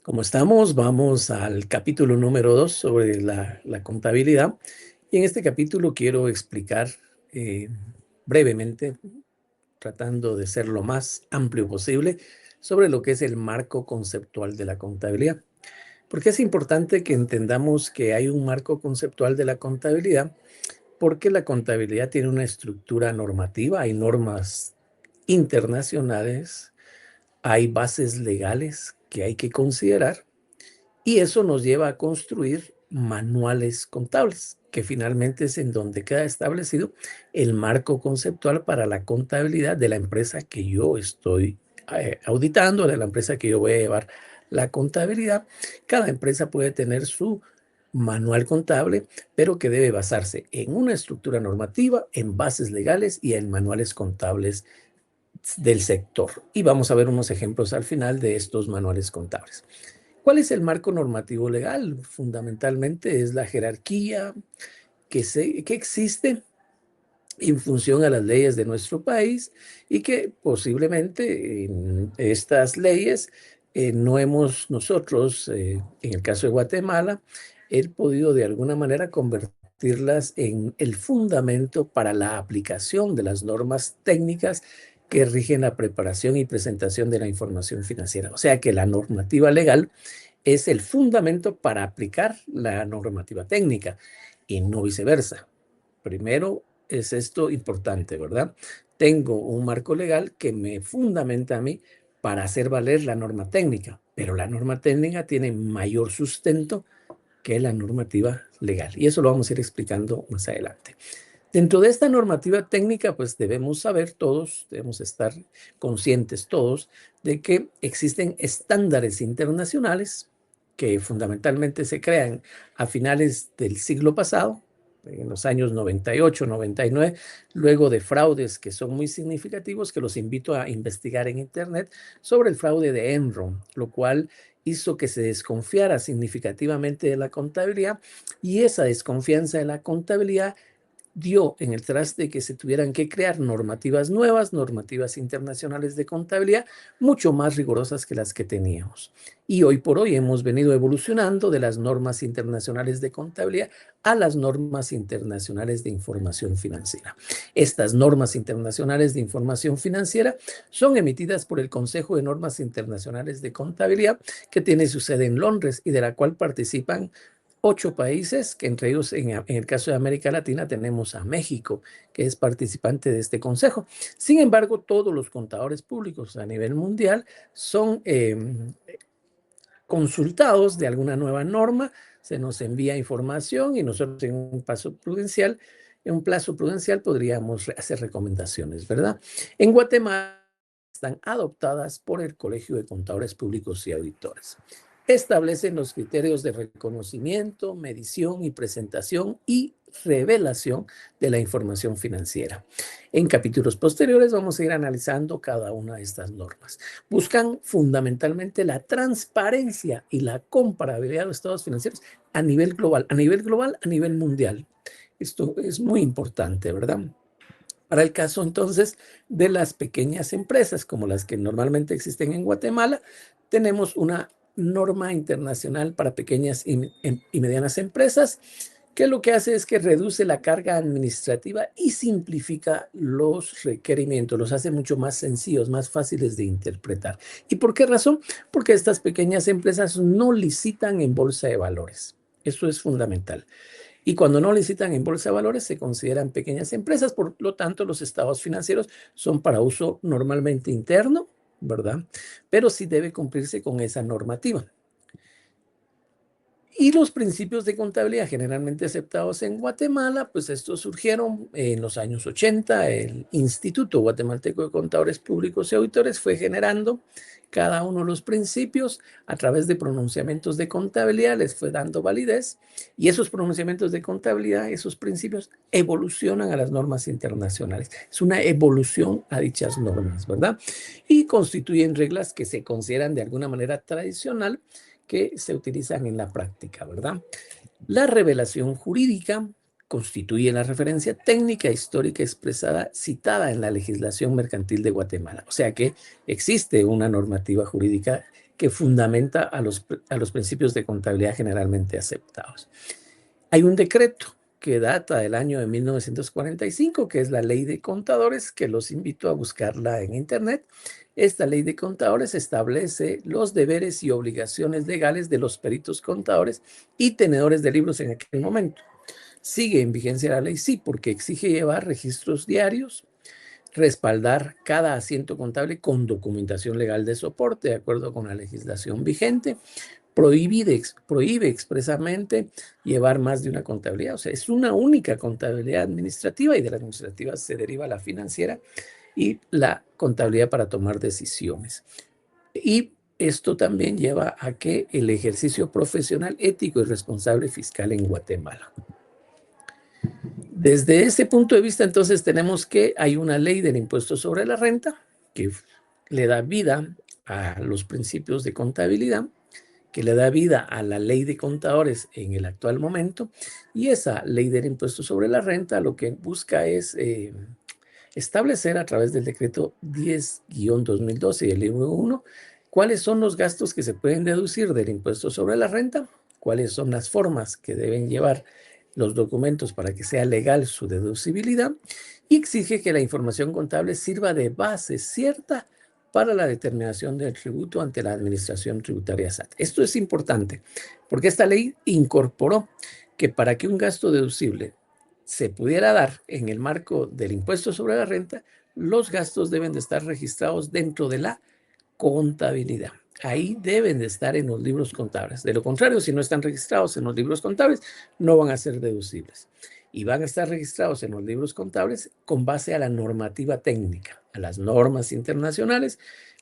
Como estamos, vamos al capítulo número 2 sobre la contabilidad. Y en este capítulo quiero explicar eh, brevemente, tratando de ser lo más amplio posible, sobre lo que es el marco conceptual de la contabilidad. Porque es importante que entendamos que hay un marco conceptual de la contabilidad, porque la contabilidad tiene una estructura normativa, hay normas internacionales, hay bases legales que hay que considerar. Y eso nos lleva a construir manuales contables, que finalmente es en donde queda establecido el marco conceptual para la contabilidad de la empresa que yo estoy auditando, de la empresa que yo voy a llevar la contabilidad. Cada empresa puede tener su manual contable, pero que debe basarse en una estructura normativa, en bases legales y en manuales contables del sector. Y vamos a ver unos ejemplos al final de estos manuales contables. ¿Cuál es el marco normativo legal? Fundamentalmente es la jerarquía que existe en función a las leyes de nuestro país y que posiblemente en estas leyes no hemos nosotros, en el caso de Guatemala, podido de alguna manera convertirlas en el fundamento para la aplicación de las normas técnicas que rigen la preparación y presentación de la información financiera. O sea que la normativa legal es el fundamento para aplicar la normativa técnica y no viceversa. Primero es esto importante, ¿verdad? Tengo un marco legal que me fundamenta a mí para hacer valer la norma técnica, pero la norma técnica tiene mayor sustento que la normativa legal. Y eso lo vamos a ir explicando más adelante. Dentro de esta normativa técnica, pues debemos saber todos, debemos estar conscientes todos de que existen estándares internacionales que fundamentalmente se crean a finales del siglo pasado, en los años 98, 99, luego de fraudes que son muy significativos, que los invito a investigar en Internet, sobre el fraude de Enron, lo cual hizo que se desconfiara significativamente de la contabilidad, y esa desconfianza de la contabilidad dio en el traste que se tuvieran que crear normativas nuevas, normativas internacionales de contabilidad, mucho más rigurosas que las que teníamos. Y hoy por hoy hemos venido evolucionando de las normas internacionales de contabilidad a las normas internacionales de información financiera. Estas normas internacionales de información financiera son emitidas por el Consejo de Normas Internacionales de Contabilidad, que tiene su sede en Londres y de la cual participan 8 países, que entre ellos en el caso de América Latina tenemos a México, que es participante de este consejo. Sin embargo, todos los contadores públicos a nivel mundial son consultados de alguna nueva norma, se nos envía información y nosotros en un plazo prudencial podríamos hacer recomendaciones, ¿verdad? En Guatemala están adoptadas por el Colegio de Contadores Públicos y Auditores. Establecen los criterios de reconocimiento, medición y presentación y revelación de la información financiera. En capítulos posteriores vamos a ir analizando cada una de estas normas. Buscan fundamentalmente la transparencia y la comparabilidad de los estados financieros a nivel global, a nivel mundial. Esto es muy importante, ¿verdad? Para el caso entonces de las pequeñas empresas, como las que normalmente existen en Guatemala, tenemos una norma internacional para pequeñas y medianas empresas, que lo que hace es que reduce la carga administrativa y simplifica los requerimientos, los hace mucho más sencillos, más fáciles de interpretar. ¿Y por qué razón? Porque estas pequeñas empresas no licitan en bolsa de valores. Eso es fundamental. Y cuando no licitan en bolsa de valores, se consideran pequeñas empresas. Por lo tanto, los estados financieros son para uso normalmente interno, ¿verdad? Pero sí debe cumplirse con esa normativa. Y los principios de contabilidad generalmente aceptados en Guatemala, pues estos surgieron en los años 80. El Instituto Guatemalteco de Contadores Públicos y Auditores fue generando cada uno de los principios a través de pronunciamientos de contabilidad, les fue dando validez, y esos pronunciamientos de contabilidad, esos principios, evolucionan a las normas internacionales. Es una evolución a dichas normas, ¿verdad? Y constituyen reglas que se consideran de alguna manera tradicional, que se utilizan en la práctica, ¿verdad? La revelación jurídica constituye la referencia técnica histórica expresada, citada en la legislación mercantil de Guatemala. O sea que existe una normativa jurídica que fundamenta a los principios de contabilidad generalmente aceptados. Hay un decreto que data del año de 1945, que es la Ley de Contadores, que los invito a buscarla en Internet. Esta Ley de Contadores establece los deberes y obligaciones legales de los peritos contadores y tenedores de libros en aquel momento. ¿Sigue en vigencia la ley? Sí, porque exige llevar registros diarios, respaldar cada asiento contable con documentación legal de soporte, de acuerdo con la legislación vigente, prohíbe expresamente llevar más de una contabilidad. O sea, es una única contabilidad administrativa y de la administrativa se deriva la financiera y la contabilidad para tomar decisiones. Y esto también lleva a que el ejercicio profesional, ético y responsable fiscal en Guatemala. Desde este punto de vista, entonces, tenemos que hay una ley del impuesto sobre la renta que le da vida a los principios de contabilidad, que le da vida a la ley de contadores en el actual momento, y esa ley del impuesto sobre la renta lo que busca es establecer a través del decreto 10-2012 y el libro 1 cuáles son los gastos que se pueden deducir del impuesto sobre la renta, cuáles son las formas que deben llevar los documentos para que sea legal su deducibilidad, y exige que la información contable sirva de base cierta para la determinación del tributo ante la Administración Tributaria SAT. Esto es importante porque esta ley incorporó que para que un gasto deducible se pudiera dar en el marco del impuesto sobre la renta, los gastos deben de estar registrados dentro de la contabilidad. Ahí deben de estar en los libros contables. De lo contrario, si no están registrados en los libros contables, no van a ser deducibles. Y van a estar registrados en los libros contables con base a la normativa técnica, a las normas internacionales,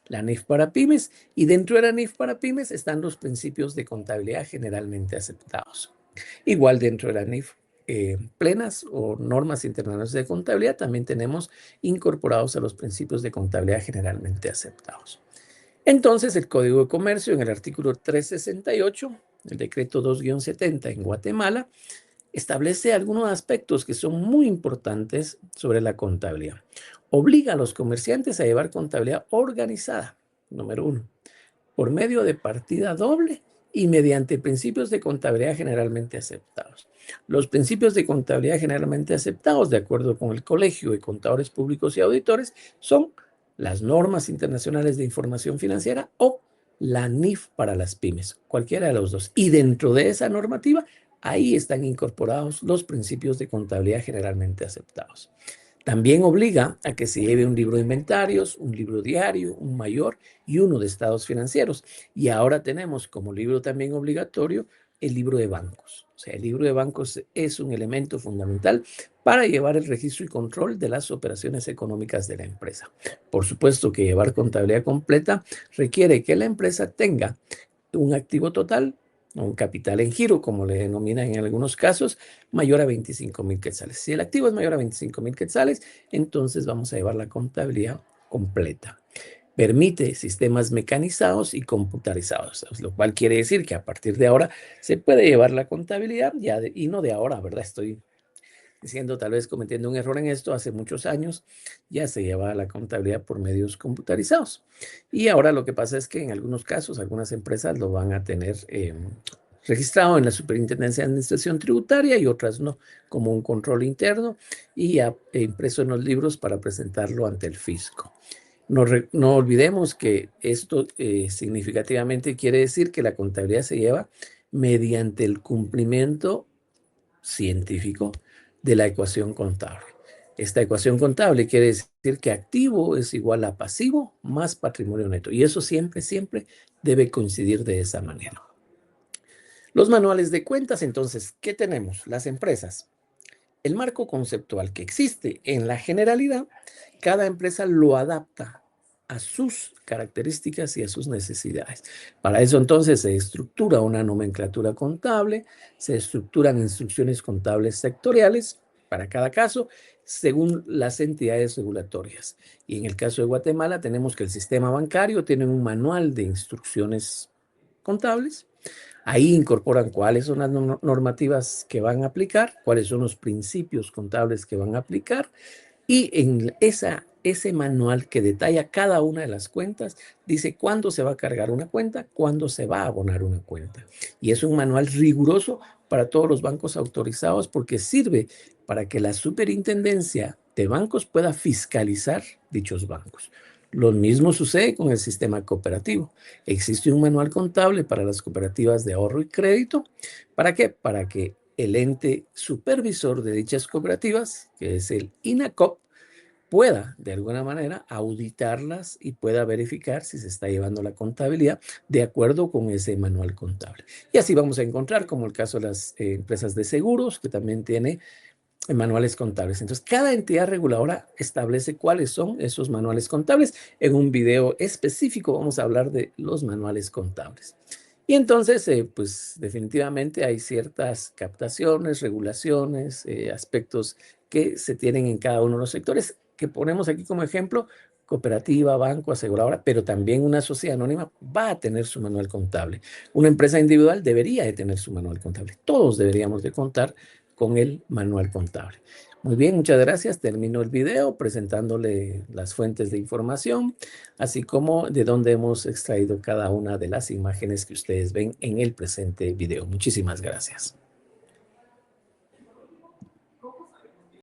la NIF para pymes, y dentro de la NIF para pymes están los principios de contabilidad generalmente aceptados. Igual dentro de la NIF plenas o normas internacionales de contabilidad también tenemos incorporados a los principios de contabilidad generalmente aceptados. Entonces, el Código de Comercio, en el artículo 368, el decreto 2-70 en Guatemala, establece algunos aspectos que son muy importantes sobre la contabilidad. Obliga a los comerciantes a llevar contabilidad organizada, número 1, por medio de partida doble y mediante principios de contabilidad generalmente aceptados. Los principios de contabilidad generalmente aceptados, de acuerdo con el Colegio de Contadores Públicos y Auditores, son las normas internacionales de información financiera o la NIF para las pymes, cualquiera de los dos. Y dentro de esa normativa, ahí están incorporados los principios de contabilidad generalmente aceptados. También obliga a que se lleve un libro de inventarios, un libro diario, un mayor y uno de estados financieros. Y ahora tenemos como libro también obligatorio el libro de bancos. O sea, el libro de bancos es un elemento fundamental para llevar el registro y control de las operaciones económicas de la empresa. Por supuesto que llevar contabilidad completa requiere que la empresa tenga un activo total, un capital en giro, como le denominan en algunos casos, mayor a 25,000 quetzales. Si el activo es mayor a 25,000 quetzales, entonces vamos a llevar la contabilidad completa. Permite sistemas mecanizados y computarizados, lo cual quiere decir que a partir de ahora se puede llevar la contabilidad, y no de ahora, ¿verdad? Estoy diciendo, tal vez cometiendo un error en esto, hace muchos años ya se llevaba la contabilidad por medios computarizados. Y ahora lo que pasa es que en algunos casos, algunas empresas lo van a tener registrado en la Superintendencia de Administración Tributaria y otras no, como un control interno y ya impreso en los libros para presentarlo ante el fisco. No olvidemos que esto significativamente quiere decir que la contabilidad se lleva mediante el cumplimiento científico de la ecuación contable. Esta ecuación contable quiere decir que activo es igual a pasivo más patrimonio neto. Y eso siempre, siempre debe coincidir de esa manera. Los manuales de cuentas, entonces, ¿qué tenemos? Las empresas. El marco conceptual que existe en la generalidad, cada empresa lo adapta a sus características y a sus necesidades. Para eso entonces se estructura una nomenclatura contable, se estructuran instrucciones contables sectoriales para cada caso según las entidades regulatorias. Y en el caso de Guatemala tenemos que el sistema bancario tiene un manual de instrucciones contables Ahí incorporan cuáles son las normativas que van a aplicar, cuáles son los principios contables que van a aplicar, y en ese manual que detalla cada una de las cuentas, dice cuándo se va a cargar una cuenta, cuándo se va a abonar una cuenta. Y es un manual riguroso para todos los bancos autorizados porque sirve para que la superintendencia de bancos pueda fiscalizar dichos bancos. Lo mismo sucede con el sistema cooperativo. Existe un manual contable para las cooperativas de ahorro y crédito. ¿Para qué? Para que el ente supervisor de dichas cooperativas, que es el INACOP, pueda de alguna manera auditarlas y pueda verificar si se está llevando la contabilidad de acuerdo con ese manual contable. Y así vamos a encontrar, como el caso de las empresas de seguros, que también tiene manuales contables. Entonces, cada entidad reguladora establece cuáles son esos manuales contables. En un video específico vamos a hablar de los manuales contables. Y entonces, pues definitivamente hay ciertas captaciones, regulaciones, aspectos que se tienen en cada uno de los sectores, que ponemos aquí como ejemplo, cooperativa, banco, aseguradora, pero también una sociedad anónima va a tener su manual contable. Una empresa individual debería de tener su manual contable. Todos deberíamos de contar con el manual contable. Muy bien, muchas gracias. Termino el video presentándole las fuentes de información, así como de dónde hemos extraído cada una de las imágenes que ustedes ven en el presente video. Muchísimas gracias.